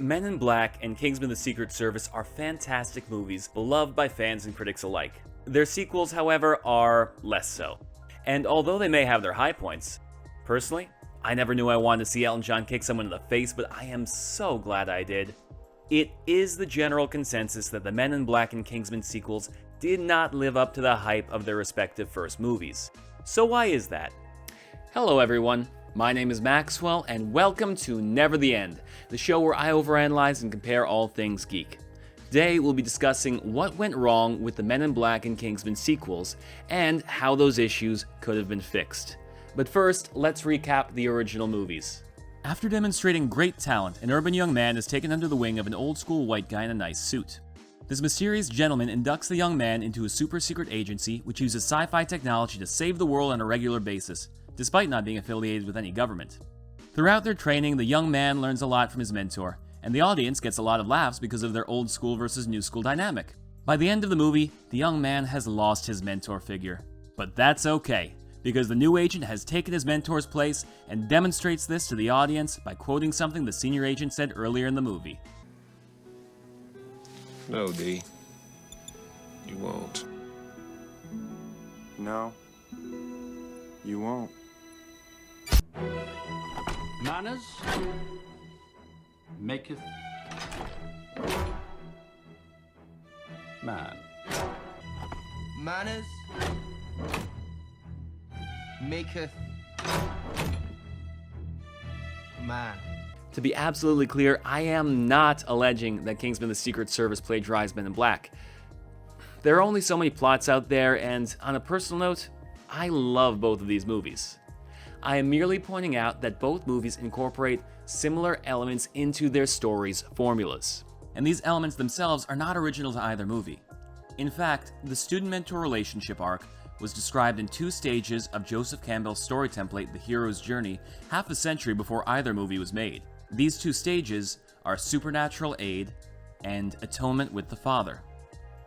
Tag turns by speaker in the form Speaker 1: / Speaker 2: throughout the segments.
Speaker 1: Men in Black and Kingsmen the Secret Service are fantastic movies, beloved by fans and critics alike. Their sequels, however, are less so. And although they may have their high points, personally, I never knew I wanted to see Elton John kick someone in the face, but I am so glad I did. It is the general consensus that the Men in Black and Kingsman sequels did not live up to the hype of their respective first movies. So why is that? Hello everyone, my name is Maxwell, and welcome to Never the End, the show where I overanalyze and compare all things geek. Today we'll be discussing what went wrong with the Men in Black and Kingsman sequels, and how those issues could have been fixed. But first, let's recap the original movies. After demonstrating great talent, an urban young man is taken under the wing of an old-school white guy in a nice suit. This mysterious gentleman inducts the young man into a super-secret agency which uses sci-fi technology to save the world on a regular basis, despite not being affiliated with any government. Throughout their training, the young man learns a lot from his mentor, and the audience gets a lot of laughs because of their old school versus new school dynamic. By the end of the movie, the young man has lost his mentor figure. But that's okay, because the new agent has taken his mentor's place and demonstrates this to the audience by quoting something the senior agent said earlier in the movie.
Speaker 2: No, D. You won't.
Speaker 3: No, you won't.
Speaker 4: Manners maketh man.
Speaker 5: Manners maketh man.
Speaker 1: To be absolutely clear, I am not alleging that Kingsmen the Secret Service plagiarized Men in Black. There are only so many plots out there, and on a personal note, I love both of these movies. I am merely pointing out that both movies incorporate similar elements into their stories' formulas. And these elements themselves are not original to either movie. In fact, the student-mentor relationship arc was described in two stages of Joseph Campbell's story template, The Hero's Journey, half a century before either movie was made. These two stages are Supernatural Aid and Atonement with the Father.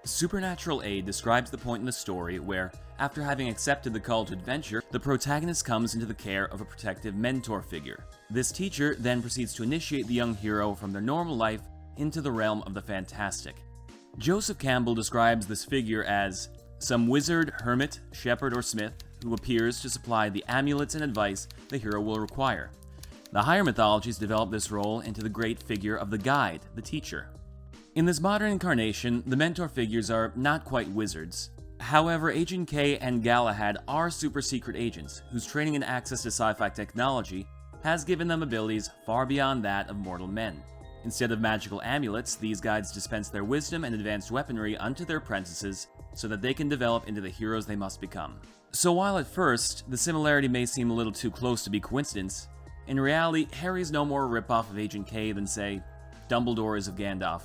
Speaker 1: Supernatural Aid describes the point in the story where, after having accepted the call to adventure, the protagonist comes into the care of a protective mentor figure. This teacher then proceeds to initiate the young hero from their normal life into the realm of the fantastic. Joseph Campbell describes this figure as some wizard, hermit, shepherd, or smith who appears to supply the amulets and advice the hero will require. The higher mythologies develop this role into the great figure of the guide, the teacher. In this modern incarnation, the mentor figures are not quite wizards. However, Agent K and Galahad are super-secret agents whose training and access to sci-fi technology has given them abilities far beyond that of mortal men. Instead of magical amulets, these guides dispense their wisdom and advanced weaponry unto their apprentices so that they can develop into the heroes they must become. So while at first, the similarity may seem a little too close to be coincidence, in reality, Harry's no more a ripoff of Agent K than, say, Dumbledore is of Gandalf.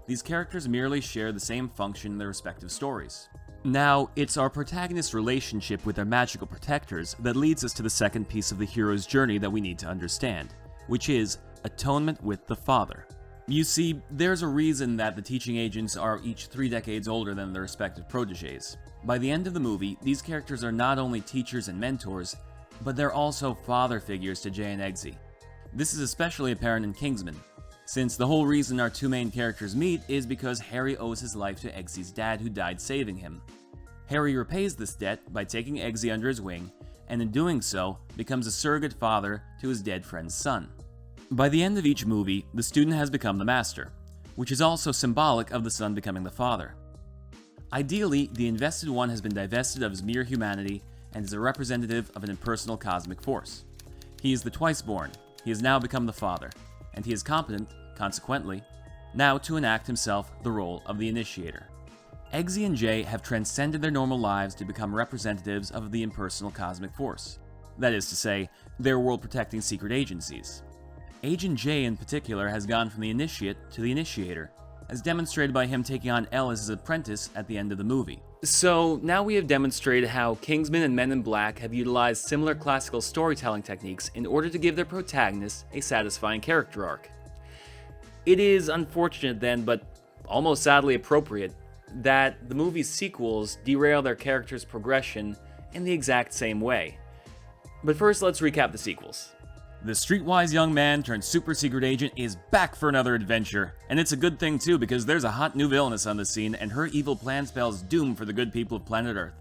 Speaker 1: These characters merely share the same function in their respective stories. Now, it's our protagonist's relationship with their magical protectors that leads us to the second piece of the hero's journey that we need to understand, which is Atonement with the Father. You see, there's a reason that the teaching agents are each 3 decades older than their respective protégés. By the end of the movie, these characters are not only teachers and mentors, but they're also father figures to Jay and Eggsy. This is especially apparent in Kingsman, since the whole reason our two main characters meet is because Harry owes his life to Eggsy's dad who died saving him. Harry repays this debt by taking Eggsy under his wing, and in doing so, becomes a surrogate father to his dead friend's son. By the end of each movie, the student has become the master, which is also symbolic of the son becoming the father. Ideally, the invested one has been divested of his mere humanity and is a representative of an impersonal cosmic force. He is the twice-born, he has now become the father, and he is competent, consequently, now to enact himself the role of the initiator. Eggsy and Jay have transcended their normal lives to become representatives of the impersonal cosmic force. That is to say, their world-protecting secret agencies. Agent Jay in particular has gone from the initiate to the initiator, as demonstrated by him taking on Elle as his apprentice at the end of the movie. So now we have demonstrated how Kingsman and Men in Black have utilized similar classical storytelling techniques in order to give their protagonists a satisfying character arc. It is unfortunate then, but almost sadly appropriate, that the movie's sequels derail their characters' progression in the exact same way. But first, let's recap the sequels. The streetwise young man turned super secret agent is back for another adventure. And it's a good thing too, because there's a hot new villainess on the scene, and her evil plan spells doom for the good people of planet Earth.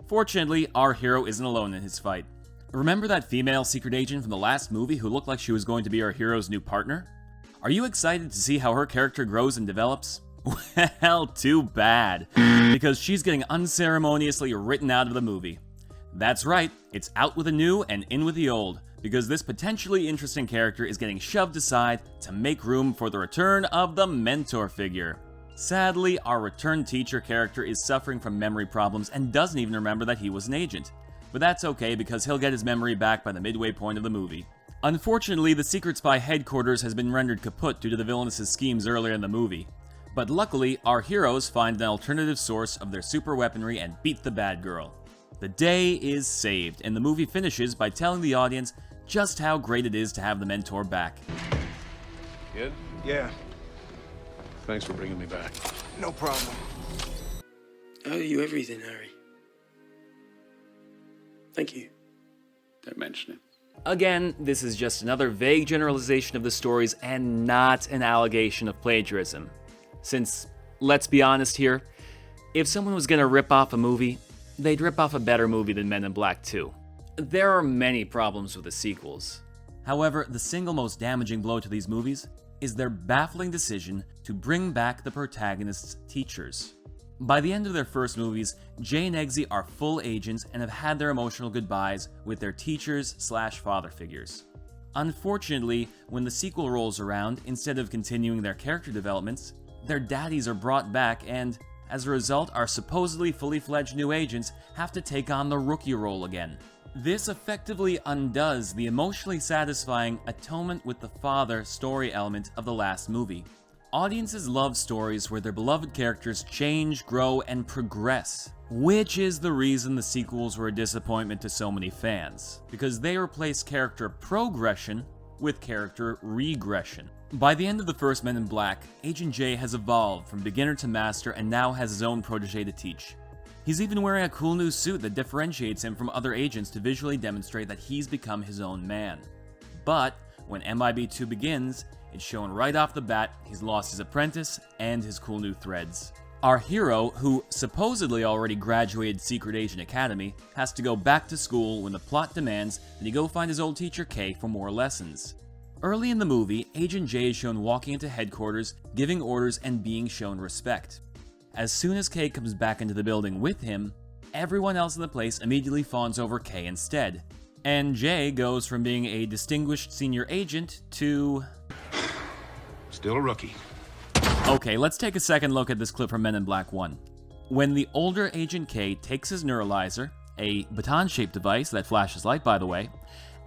Speaker 1: Fortunately, our hero isn't alone in his fight. Remember that female secret agent from the last movie who looked like she was going to be our hero's new partner? Are you excited to see how her character grows and develops? Well, too bad, because she's getting unceremoniously written out of the movie. That's right, it's out with the new and in with the old, because this potentially interesting character is getting shoved aside to make room for the return of the mentor figure. Sadly, our returned teacher character is suffering from memory problems and doesn't even remember that he was an agent. But that's okay, because he'll get his memory back by the midway point of the movie. Unfortunately, the Secret Spy headquarters has been rendered kaput due to the villainous schemes earlier in the movie. But luckily, our heroes find an alternative source of their super weaponry and beat the bad girl. The day is saved, and the movie finishes by telling the audience just how great it is to have the mentor back.
Speaker 2: Good?
Speaker 3: Yeah,
Speaker 2: Thanks for bringing me back.
Speaker 3: no problem.
Speaker 4: I owe you everything, Harry. Thank you.
Speaker 2: Don't mention it.
Speaker 1: Again, this is just another vague generalization of the stories and not an allegation of plagiarism. Since, let's be honest here, if someone was gonna rip off a movie, they'd rip off a better movie than Men in Black 2. There are many problems with the sequels. However, the single most damaging blow to these movies is their baffling decision to bring back the protagonist's teachers. By the end of their first movies, Jay and Eggsy are full agents and have had their emotional goodbyes with their teachers/father figures. Unfortunately, when the sequel rolls around, instead of continuing their character developments, their daddies are brought back and, as a result, our supposedly fully fledged new agents have to take on the rookie role again. This effectively undoes the emotionally satisfying atonement with the father story element of the last movie. Audiences love stories where their beloved characters change, grow, and progress, which is the reason the sequels were a disappointment to so many fans, because they replace character progression with character regression. By the end of the first Men in Black, Agent J has evolved from beginner to master and now has his own protege to teach. He's even wearing a cool new suit that differentiates him from other agents to visually demonstrate that he's become his own man. But when MIB 2 begins, it's shown right off the bat he's lost his apprentice and his cool new threads. Our hero, who supposedly already graduated Secret Agent Academy, has to go back to school when the plot demands that he go find his old teacher Kay for more lessons. Early in the movie, Agent J is shown walking into headquarters, giving orders, and being shown respect. As soon as Kay comes back into the building with him, everyone else in the place immediately fawns over Kay instead. And Jay goes from being a distinguished senior agent to...
Speaker 2: Still a rookie.
Speaker 1: Okay, let's take a second look at this clip from Men in Black 1. When the older Agent K takes his neuralizer, a baton-shaped device that flashes light by the way,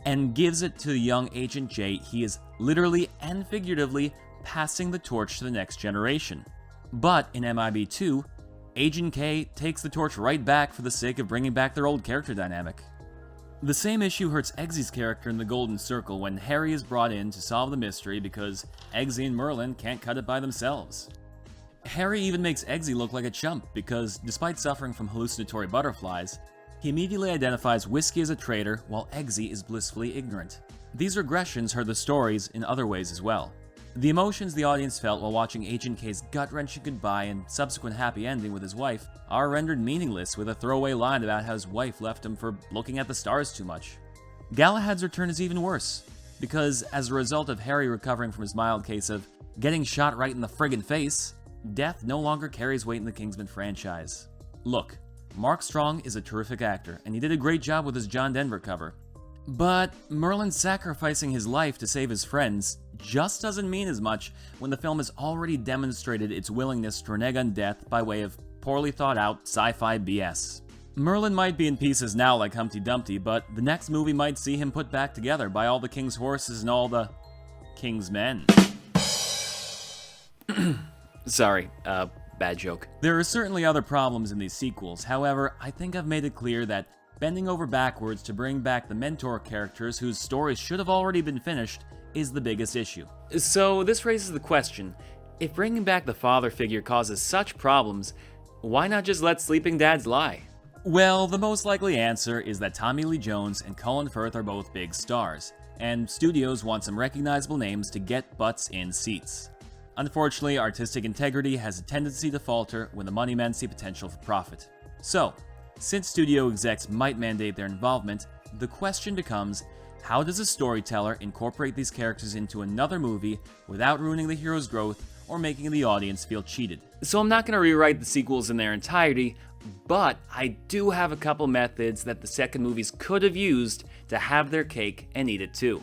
Speaker 1: and gives it to the young Agent J, he is literally and figuratively passing the torch to the next generation. But in MIB 2, Agent K takes the torch right back for the sake of bringing back their old character dynamic. The same issue hurts Eggsy's character in the Golden Circle when Harry is brought in to solve the mystery because Eggsy and Merlin can't cut it by themselves. Harry even makes Eggsy look like a chump because, despite suffering from hallucinatory butterflies, he immediately identifies Whiskey as a traitor while Eggsy is blissfully ignorant. These regressions hurt the stories in other ways as well. The emotions the audience felt while watching Agent K's gut-wrenching goodbye and subsequent happy ending with his wife are rendered meaningless with a throwaway line about how his wife left him for looking at the stars too much. Galahad's return is even worse, because as a result of Harry recovering from his mild case of getting shot right in the friggin' face, death no longer carries weight in the Kingsman franchise. Look, Mark Strong is a terrific actor, and he did a great job with his John Denver cover. But Merlin sacrificing his life to save his friends just doesn't mean as much when the film has already demonstrated its willingness to renege on death by way of poorly thought out sci-fi BS. Merlin might be in pieces now like Humpty Dumpty, but the next movie might see him put back together by all the king's horses and all the king's men. Sorry, bad joke. There are certainly other problems in these sequels, however, I think I've made it clear that bending over backwards to bring back the mentor characters whose stories should have already been finished is the biggest issue. So this raises the question, if bringing back the father figure causes such problems, why not just let sleeping dads lie? Well, the most likely answer is that Tommy Lee Jones and Colin Firth are both big stars, and studios want some recognizable names to get butts in seats. Unfortunately, artistic integrity has a tendency to falter when the money men see potential for profit. So, since studio execs might mandate their involvement, the question becomes, how does a storyteller incorporate these characters into another movie without ruining the hero's growth or making the audience feel cheated? So I'm not going to rewrite the sequels in their entirety, but I do have a couple methods that the second movies could have used to have their cake and eat it too.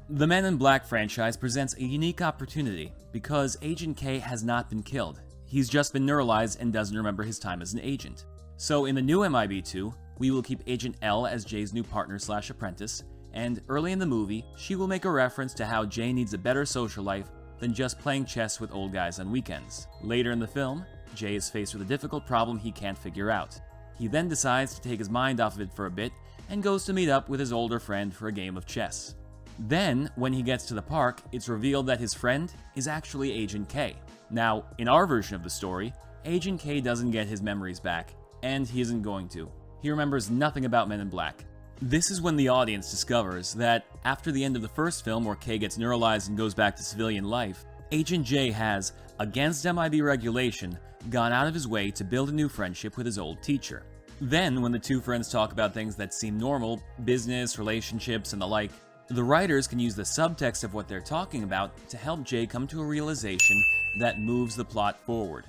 Speaker 1: The Men in Black franchise presents a unique opportunity because Agent K has not been killed. He's just been neuralized and doesn't remember his time as an agent. So in the new MIB 2, we will keep Agent L as Jay's new partner/apprentice, and early in the movie, she will make a reference to how Jay needs a better social life than just playing chess with old guys on weekends. Later in the film, Jay is faced with a difficult problem he can't figure out. He then decides to take his mind off of it for a bit and goes to meet up with his older friend for a game of chess. Then, when he gets to the park, it's revealed that his friend is actually Agent K. Now, in our version of the story, Agent K doesn't get his memories back, and he isn't going to. He remembers nothing about Men in Black. This is when the audience discovers that, after the end of the first film where K gets neuralized and goes back to civilian life, Agent J has, against MIB regulation, gone out of his way to build a new friendship with his old teacher. Then, when the two friends talk about things that seem normal, business, relationships, and the like, the writers can use the subtext of what they're talking about to help Jay come to a realization that moves the plot forward.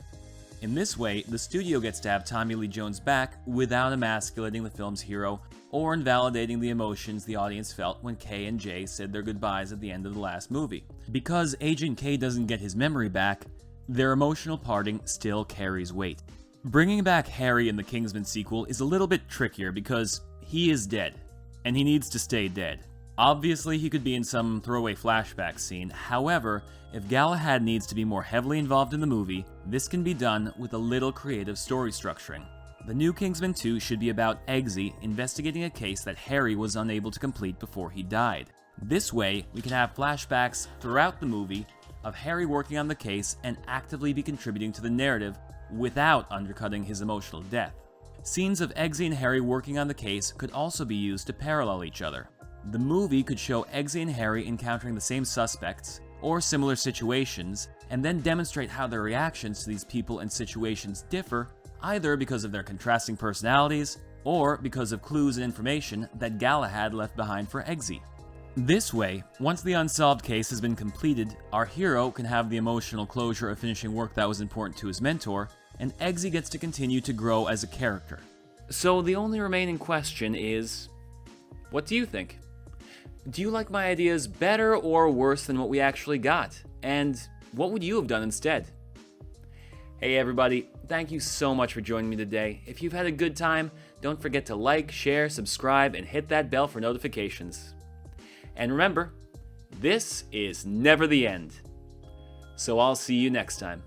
Speaker 1: In this way, the studio gets to have Tommy Lee Jones back without emasculating the film's hero or invalidating the emotions the audience felt when K and Jay said their goodbyes at the end of the last movie. Because Agent K doesn't get his memory back, their emotional parting still carries weight. Bringing back Harry in the Kingsman sequel is a little bit trickier because he is dead, and he needs to stay dead. Obviously, he could be in some throwaway flashback scene. However, if Galahad needs to be more heavily involved in the movie, this can be done with a little creative story structuring. The new Kingsman 2 should be about Eggsy investigating a case that Harry was unable to complete before he died. This way, we can have flashbacks throughout the movie of Harry working on the case and actively be contributing to the narrative without undercutting his emotional death. Scenes of Eggsy and Harry working on the case could also be used to parallel each other. The movie could show Eggsy and Harry encountering the same suspects or similar situations, and then demonstrate how their reactions to these people and situations differ, either because of their contrasting personalities or because of clues and information that Galahad left behind for Eggsy. This way, once the unsolved case has been completed, our hero can have the emotional closure of finishing work that was important to his mentor, and Eggsy gets to continue to grow as a character. So the only remaining question is, what do you think? Do you like my ideas better or worse than what we actually got? And what would you have done instead? Hey everybody, thank you so much for joining me today. If you've had a good time, don't forget to like, share, subscribe, and hit that bell for notifications. And remember, this is never the end. So I'll see you next time.